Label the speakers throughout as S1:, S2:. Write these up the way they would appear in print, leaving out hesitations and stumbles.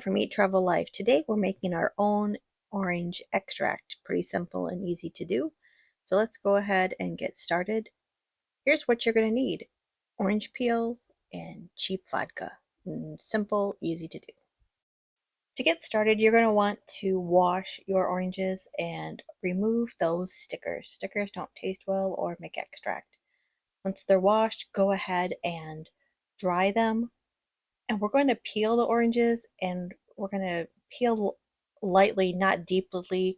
S1: From Eat Travel Life. Today we're making our own orange extract. Pretty simple and easy to do. So let's go ahead and get started. Here's what you're going to need. Orange peels and cheap vodka. Simple, easy to do. To get started, you're going to want to wash your oranges and remove those stickers. Stickers don't taste well or make extract. Once they're washed, go ahead and dry them. And we're going to peel the oranges, and we're going to peel lightly, not deeply,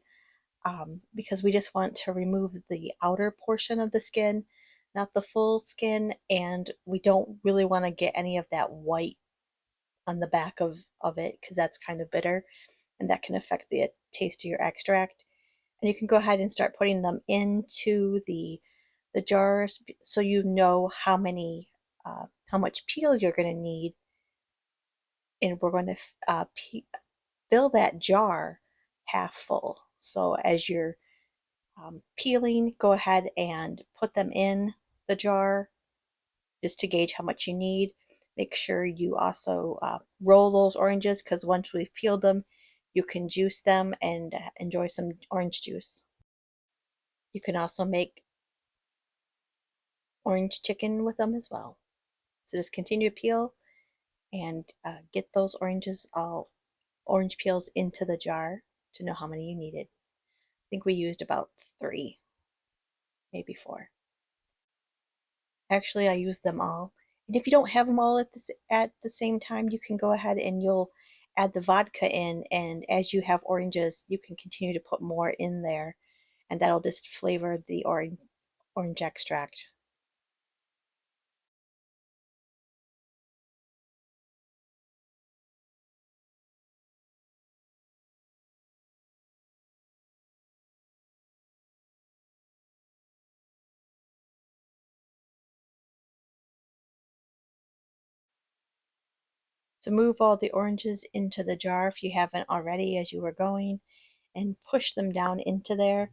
S1: because we just want to remove the outer portion of the skin, not the full skin, and we don't really want to get any of that white on the back of it because that's kind of bitter and that can affect the taste of your extract. And you can go ahead and start putting them into the jars so you know how much peel you're going to need, and we're going to fill that jar half full. So as you're peeling, go ahead and put them in the jar just to gauge how much you need. Make sure you also roll those oranges, because once we've peeled them, you can juice them and enjoy some orange juice. You can also make orange chicken with them as well. So just continue to peel and get those orange peels into the jar to know how many you needed. I think we used about 3, maybe 4. Actually, I used them all. And if you don't have them all at the same time, you can go ahead and you'll add the vodka in, and as you have oranges, you can continue to put more in there, and that'll just flavor the orange extract. So move all the oranges into the jar if you haven't already as you were going, and push them down into there,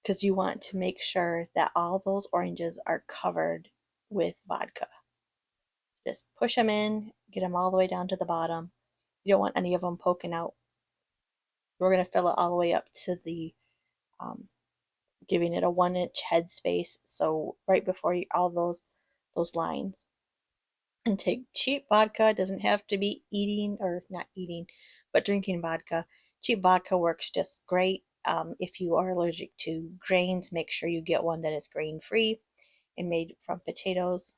S1: because you want to make sure that all those oranges are covered with vodka. Just push them in, get them all the way down to the bottom. You don't want any of them poking out. We're going to fill it all the way up to the, um, giving it a 1-inch head space. So right before all those lines. And take cheap vodka. It doesn't have to be eating, or not eating, but drinking vodka. Cheap vodka works just great. If you are allergic to grains, make sure you get one that is grain free and made from potatoes.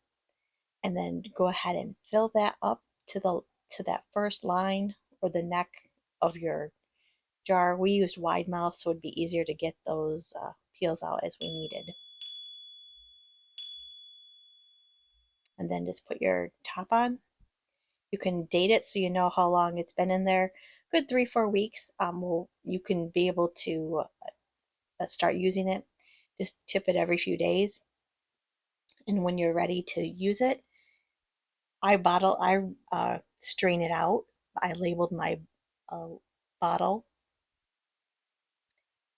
S1: And then go ahead and fill that up to that first line or the neck of your jar. We used wide mouth, so it would be easier to get those peels out as we needed. And then just put your top on. You can date it so you know how long it's been in there. Good 3-4 weeks. You can be able to start using it. Just tip it every few days. And when you're ready to use it, I strain it out. I labeled my uh, bottle,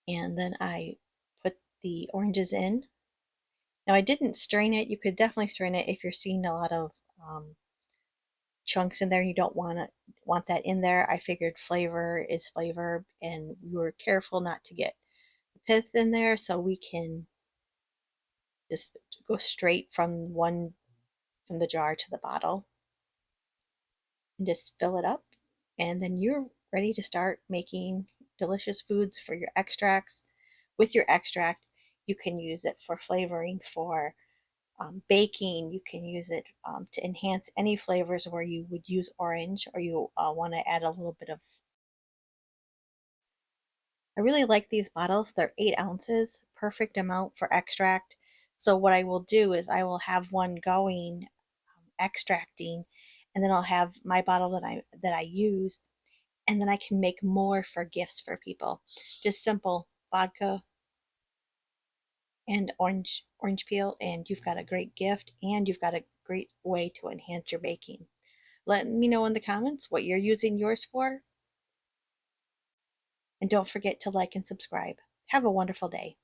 S1: and then I put the oranges in. Now I didn't strain it. You could definitely strain it if you're seeing a lot of chunks in there. You don't want that in there. I figured flavor is flavor, and we were careful not to get the pith in there, so we can just go straight from the jar to the bottle and just fill it up, and then you're ready to start making delicious foods for your extracts. With your extract, you can use it for flavoring, for baking. You can use it to enhance any flavors where you would use orange, or you want to add a little bit of. I really like these bottles. They're 8 ounces, perfect amount for extract. So what I will do is I will have one going, extracting, and then I'll have my bottle that I use, and then I can make more for gifts for people. Just simple vodka and orange peel, and you've got a great gift, and you've got a great way to enhance your baking. Let me know in the comments what you're using yours for, and don't forget to like and subscribe. Have a wonderful day.